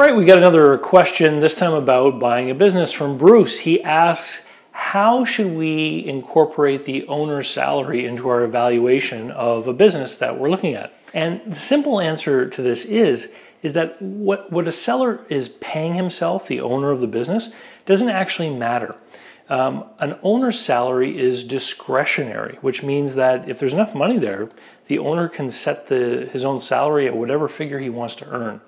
right, we got another question, this time about buying a business from Bruce. He asks, how should we incorporate the owner's salary into our evaluation of a business that we're looking at? And the simple answer to this is that what a seller is paying himself, the owner of the business, doesn't actually matter. An owner's salary is discretionary, which means that if there's enough money there, the owner can set his own salary at whatever figure he wants to earn.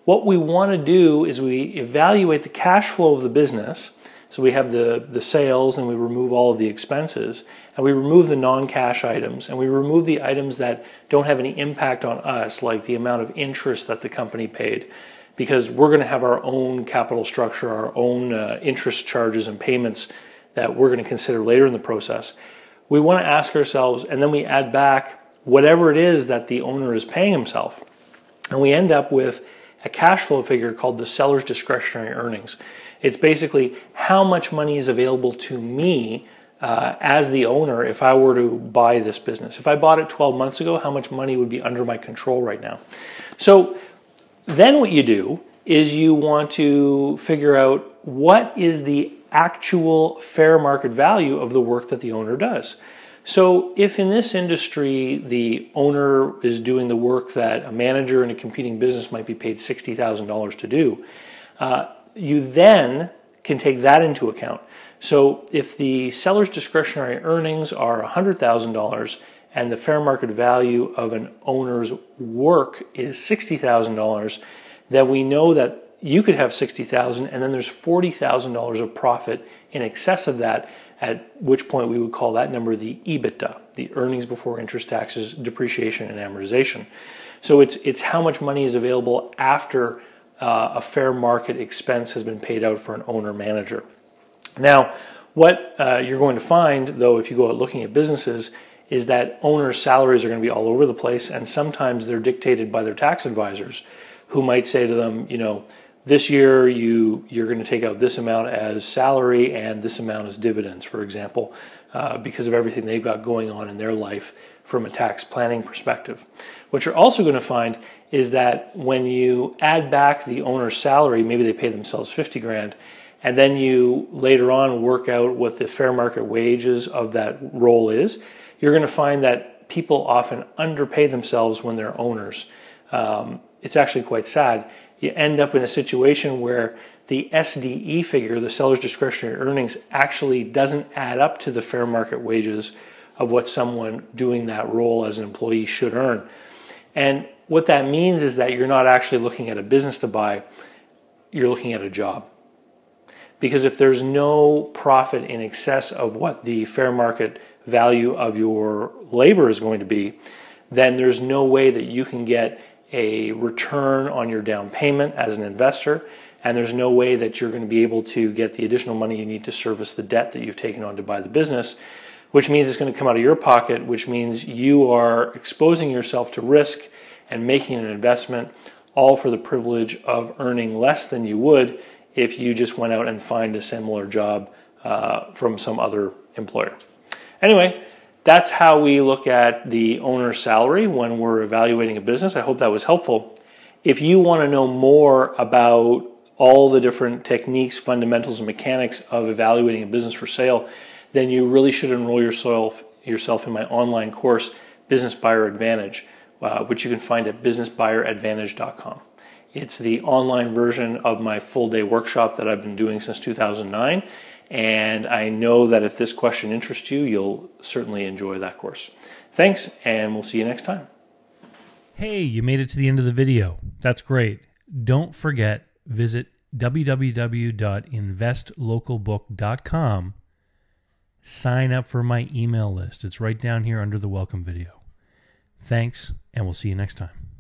What we want to do is we evaluate the cash flow of the business. So we have the sales, and we remove all of the expenses, and we remove the non-cash items, and we remove the items that don't have any impact on us, like the amount of interest that the company paid, because we're going to have our own capital structure, our own interest charges and payments that we're going to consider later in the process. We want to ask ourselves, and then we add back whatever it is that the owner is paying himself, and we end up with a cash flow figure called the seller's discretionary earnings. It's basically how much money is available to me as the owner if I were to buy this business. If I bought it 12 months ago, how much money would be under my control right now? So then what you do is you want to figure out what is the actual fair market value of the work that the owner does. So if in this industry the owner is doing the work that a manager in a competing business might be paid $60,000 to do, you then can take that into account. So if the seller's discretionary earnings are $100,000 and the fair market value of an owner's work is $60,000, then we know that you could have $60,000 and then there's $40,000 of profit in excess of that, at which point we would call that number the EBITDA, the earnings before interest, taxes, depreciation, and amortization. So it's how much money is available after a fair market expense has been paid out for an owner-manager. Now, what you're going to find, though, if you go out looking at businesses, is that owners' salaries are going to be all over the place, and sometimes they're dictated by their tax advisors, who might say to them, you know, this year you're going to take out this amount as salary and this amount as dividends, for example, because of everything they've got going on in their life from a tax planning perspective. What you're also going to find is that when you add back the owner's salary, maybe they pay themselves 50 grand, and then you later on work out what the fair market wages of that role is, you're going to find that people often underpay themselves when they're owners. It's actually quite sad. You end up in a situation where the SDE figure, the seller's discretionary earnings, actually doesn't add up to the fair market wages of what someone doing that role as an employee should earn. And what that means is that you're not actually looking at a business to buy, you're looking at a job. Because if there's no profit in excess of what the fair market value of your labor is going to be, then there's no way that you can get a return on your down payment as an investor, and there's no way that you're going to be able to get the additional money you need to service the debt that you've taken on to buy the business, which means it's going to come out of your pocket, which means you are exposing yourself to risk and making an investment, all for the privilege of earning less than you would if you just went out and find a similar job from some other employer. Anyway, that's how we look at the owner's salary when we're evaluating a business. I hope that was helpful. If you want to know more about all the different techniques, fundamentals, and mechanics of evaluating a business for sale, then you really should enroll yourself in my online course, Business Buyer Advantage, which you can find at businessbuyeradvantage.com. It's the online version of my full-day workshop that I've been doing since 2009, and I know that if this question interests you, you'll certainly enjoy that course. Thanks, and we'll see you next time. Hey, you made it to the end of the video. That's great. Don't forget, visit www.investlocalbook.com. Sign up for my email list. It's right down here under the welcome video. Thanks, and we'll see you next time.